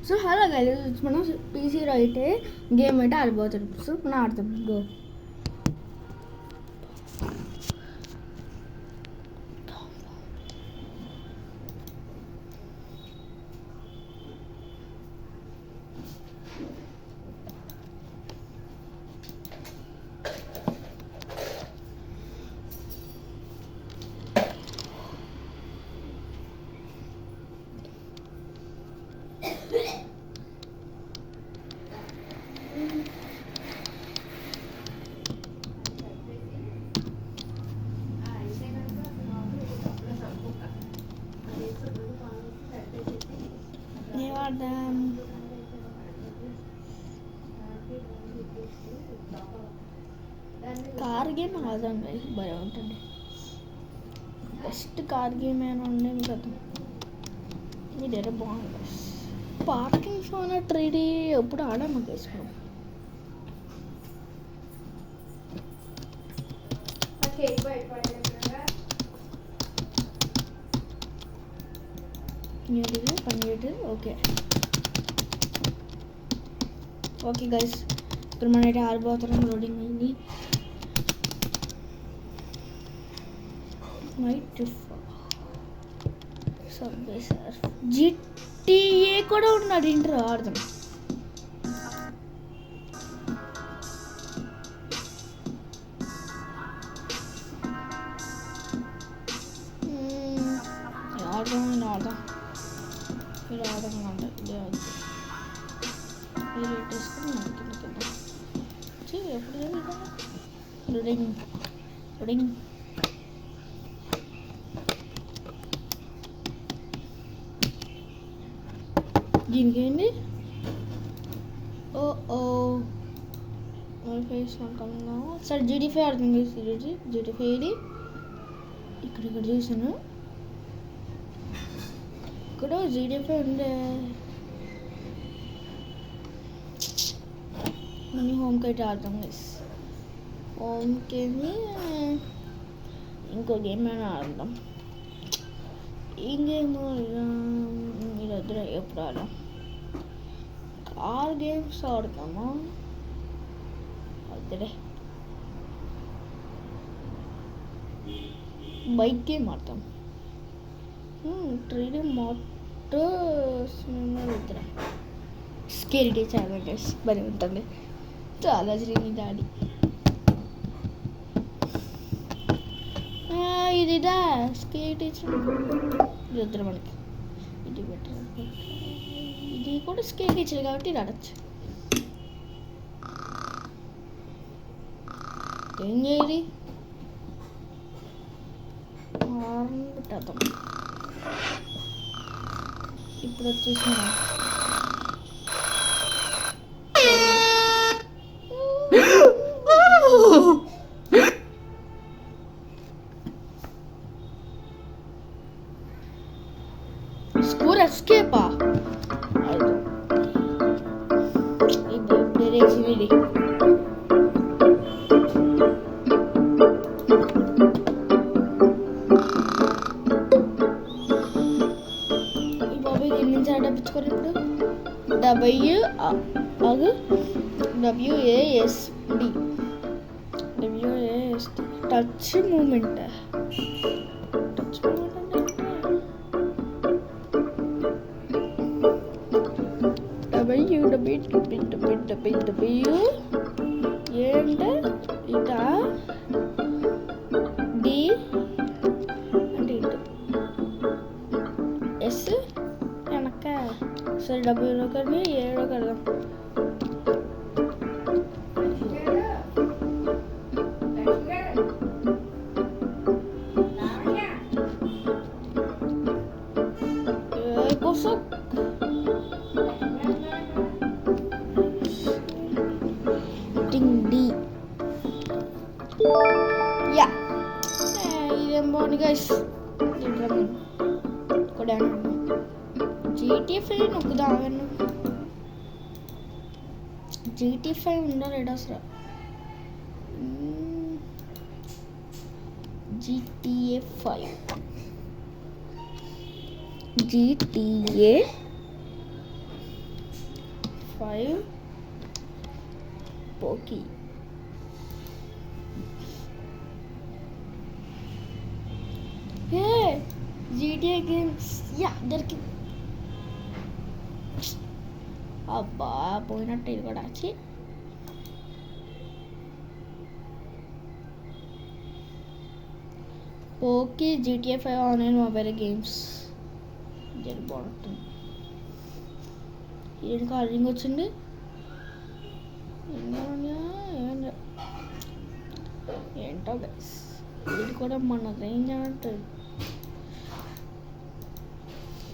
So అలా guys మనం పీసీలో అయితే గేమ్ అయితే ఆడిపోతాం. సో మనం ఆడతాం. గో. కార్ గేమ్ ఆడదాం గైస్, భలే ఉంటుంది. బెస్ట్ కార్ గేమ్ ఏమైనా ఉండేది కదా, ఇదేదో బాగుంది గైస్. పార్కింగ్ ఫోన్ 3D ఎప్పుడు ఆడాము గైస్ మనం. ఓకే ఓకే గైస్, ఇప్పుడు మన అయితే ఆడిపోతున్నాం. లోడింగ్ అయింది. GTA కూడా ఉన్నాడు ఇంటర్ ఆడదాం. దీనికి ఏంటి? సార్ GT5 ఆడుతుంది. GT5 ఇక్కడ చూసాను. ఇక్కడ GT5 ఉండే. మనీ హోమ్కి అయితే ఆడతాం గైస్. హోమ్కి ఇంకో గేమ్ అయినా ఆడదాం. ఏం గేమ్ మీరు వద్దు, ఎప్పుడు ఆడదాం. కార్ గేమ్స్ ఆడతామా? వద్దులే, బైక్ గేమ్ ఆడతాం. 3D మోటార్స్ వద్దురా. స్కేరిటీ చాలా గైస్, భలే ఉంటుంది. చాలా జరిగింది డాడీ. ఇదిదా స్కేట్ ఇది వద్దురా మనకి. ఇది బెటర్. ఇది కూడా స్కేట్ టీచర్ కాబట్టి ఇది ఆడచ్చు. ఏం చేయాలి? పెట్టేద్దాం. ఇప్పుడు వచ్చేసి స్కోర్ ఎస్కేపా. ఇప్పుడు రేసింది. WASD touch movement. W ఏంటే ఇటా D అంటే ఇటు S వెనక. సరే W కానీ ఏడో కదా. ఇదేం బాగుంది గైస్. GT5 నొక్కుదా. GT5 ఉండాలి అసలు. GTA 5 పోకీ. హే GTA గేమ్స్ యా దొరికింది. అబ్బా పోయినట్టు ఇది కూడా వచ్చి. పోకీ GTA 5 ఆన్లైన్ మొబైల్ గేమ్స్ జరి బాగుంటుంది. ఏం కాలింగ్ వచ్చింది. ఏంటో గైస్ ఇది కూడా మన రేంజ్ అంటుంది.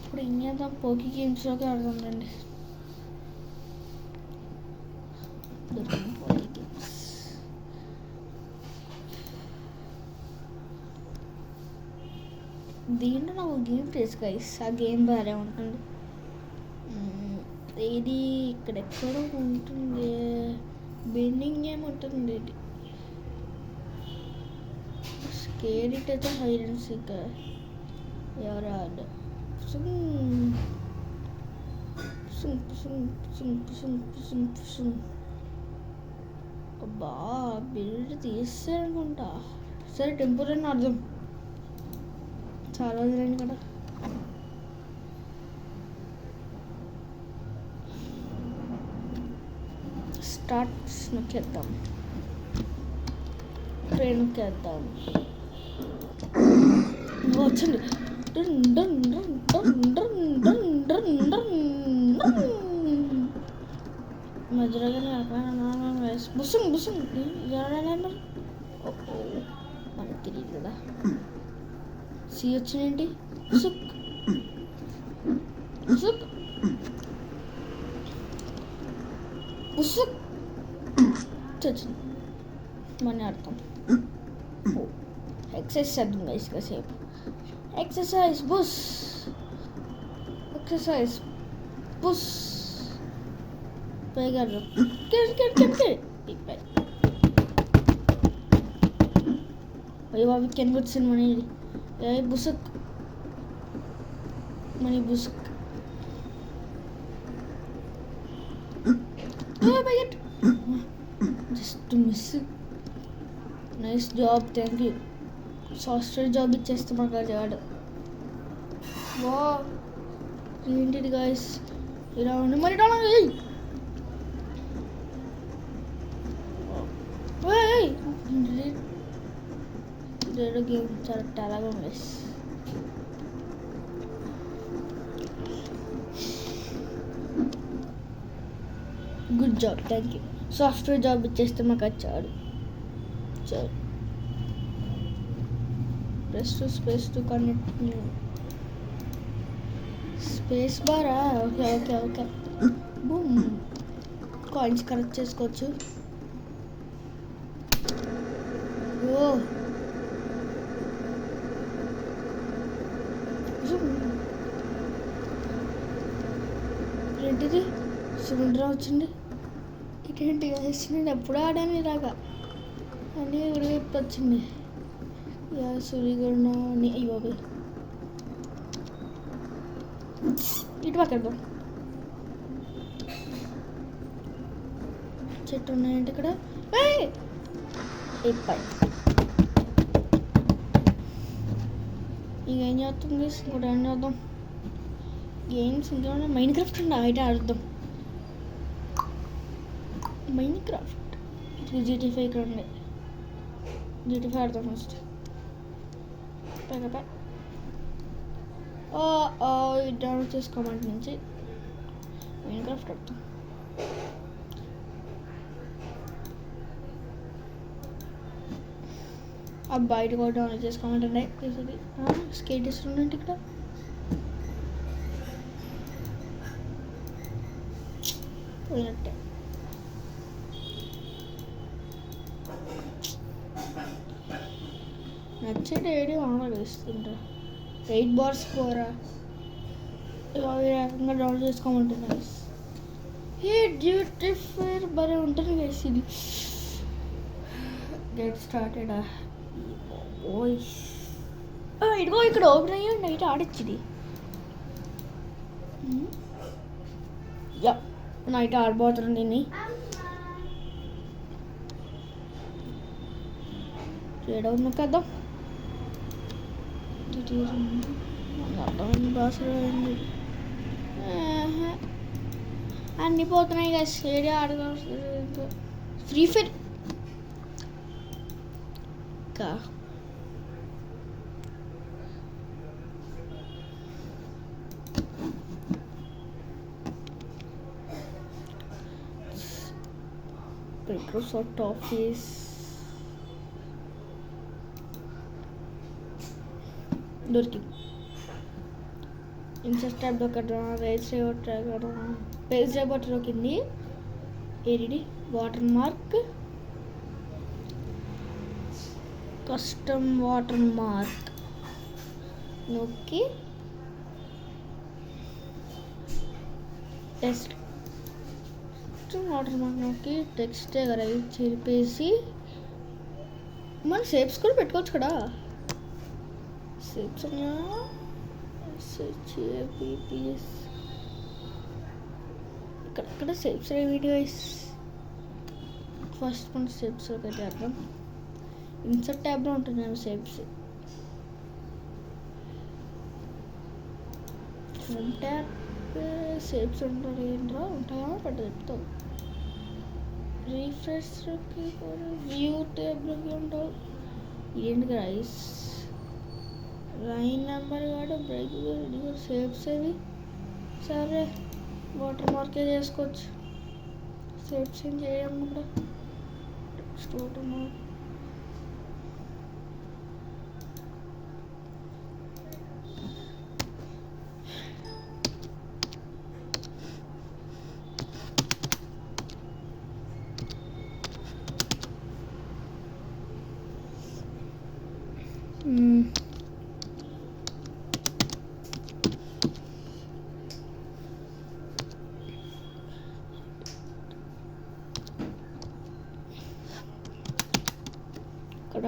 ఇప్పుడు ఏం చేద్దాం, పోకీ గేమ్స్లోకి ఆడుతుందండి. పోకీ గేమ్స్ దీంట్లో నాకు గేమ్ ప్లేస్ గైస్, ఆ గేమ్ బాగా ఉంటుంది. ఇది ఇక్కడ ఎక్కడో ఉంటుంది, బెండింగ్ గేమ్ ఉంటుంది. ఇది స్కేరిట్ అయితే హైడ్ అండ్ సీక్ ఎవరు ఆడు. అబ్బా బిల్డ్ తీస్తారనుకుంటా. సరే టెంపరీ అని అర్థం, చాలా రోజులైంది కదా. స్టార్ట్ నొక్కేద్దాం, ట్రైన్ నొక్కేద్దాం. వచ్చింది మధురగా బుసుంగ్ బుసుంగ్ మనకు తెలియదు కదా. సి వచ్చిందేంటి, బుసుక్ బుసుక్ బుసుక్ వచ్చింది మన అర్థం. ఎక్సర్సైజ్ చేద్దాం గైస్ కాసేపు. ఎక్సర్సైజ్ బుస్, ఎక్సర్సైజ్ బుస్. పైగా అయ్యో బాబు కెన్ వచ్చింది మనీ. ఏ బుసుక్ మనీ బుసుక్. Just miss. Nice job, thank you. Software job ఇచ్చేస్తే మాకు అది. వా ఏంటిది గాయస్ ఇలా ఉంది మరి. గేమ్ చాలా టెలాగా ఉంది. Good job, thank you. Software job ఇచ్చేస్తే మాకు వచ్చాడు. సరే press to connect space Bara. Okay okay okay. Boom, coins collect చేసుకోవచ్చు. ఓ ఏంటిది, సముద్రం వచ్చింది. ఇటేంటి నేను ఎప్పుడు ఆడాను ఇలాగా అని ఉడివైపు వచ్చింది. సూర్యగణ అని అయ్యో ఇటు పక్కన చెట్టు ఉన్నాయంటే ఇక్కడ. ఇంకేం చేస్తుంది, ఇంకోటి ఏం చేద్దాం. గేమ్స్ ఇంకా మైన్ క్రాఫ్ట్ ఉండే అయితే ఆడుద్దాం. మైన్ క్రాఫ్ట్ ఇది GTA 5 ఇక్కడ ఉండే. GTA 5 ఆడతాం ఫస్ట్. డౌన్లోడ్ చేసుకోమంటే నుంచి మైన్ క్రాఫ్ట్ ఆడతాం. బయట కూడా డౌన్లోడ్ చేసుకోమంటే స్కేట్ ఇస్తుందంటే ఇక్కడ. పోయినట్టే. నచ్చే డైరీ ఆన్లైన్ ఇస్తుంటా. 8 bars పోరా అవి రకంగా డౌన్లోడ్ చేసుకోమంటున్నారు. ఏ డ్యూటీ ఫైర్ భలే ఉంటుంది గైస్ ఇది. Get started. ఓయ్ ఇదిగో ఇక్కడ ఓపెన్ అయ్యి నైట్ ఆడొచ్చింది. యా నైట్ ఆడిపోతున్నాను దీన్ని చేయడం కదా భాష అన్నీ పోతున్నాయి కదా ఏడి ఆడగా ఫ్రీ ఫైర్ ఇంకా మైక్రోసాఫ్ట్ ఆఫీస్ దొరికింది ఇన్సర్ట్ ట్యాబ్ దొరకడం రేస్ పేజ్ రేబట్ దొరికింది AD water mark custom water mark నొక్కి టెస్ట్ వాటర్ మార్క్ నొక్కి టెక్స్ట్ రైట్ చెరిపేసి మనం షేప్స్ కూడా పెట్టుకోవచ్చు కదా షేప్స్ ఇక్కడ షేప్స్ వీడియో ఫస్ట్ మన షేప్స్ పెట్టేద్దాం ఇన్సర్ట్ ట్యాబ్లో ఉంటుంది షేప్స్ హోమ్ ట్యాబ్ షేప్స్ ఉంటాయి ఏంట్రా ఉంటాయా పెద్ద చెప్తావు రీఫ్రెష్కి వ్యూ ట్యాబ్లోకి ఉంటావు ఏంటి రైస్ లైన్ నెంబర్ కాదు బ్రేక్ షేప్స్ అవి సరే వాటర్ మార్కే చేసుకోవచ్చు షేప్స్ ఏం చేయడం కూడా టెక్స్ట్ వాటర్ మార్క్ ఇక్కడ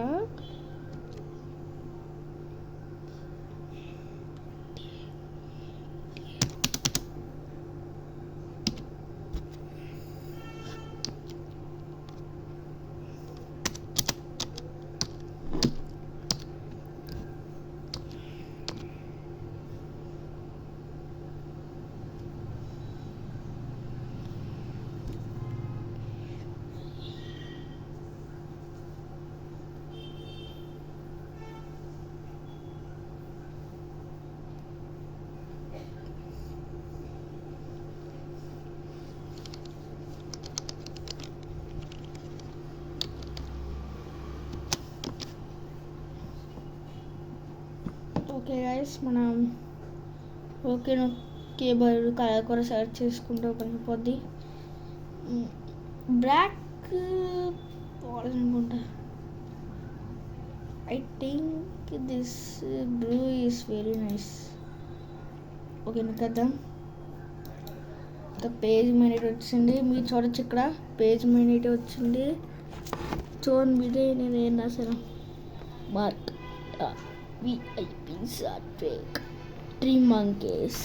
ఓకే గైస్ మనం ఓకే బదులు కలర్ కూడా సెలెక్ట్ చేసుకుంటూ పనిపోద్ది బ్లాక్ అనుకుంటా I think this blue is very nice okay కదా పేజ్ మినిట్ వచ్చింది మీరు చూడొచ్చు ఇక్కడ పేజ్ మినిట్ వచ్చింది చూడండి మీదే నేను ఏం రాశాను mark VIPs are fake 3 monkeys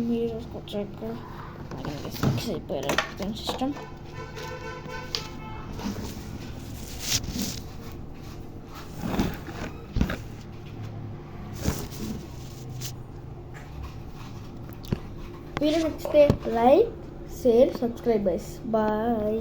మీరు చూసుకోవచ్చు ఇక్కడ ఫిక్స్ అయిపోయారు సిస్టమ్ వీడియో నచ్చితే లైక్ షేర్ సబ్స్క్రైబ్ బాయ్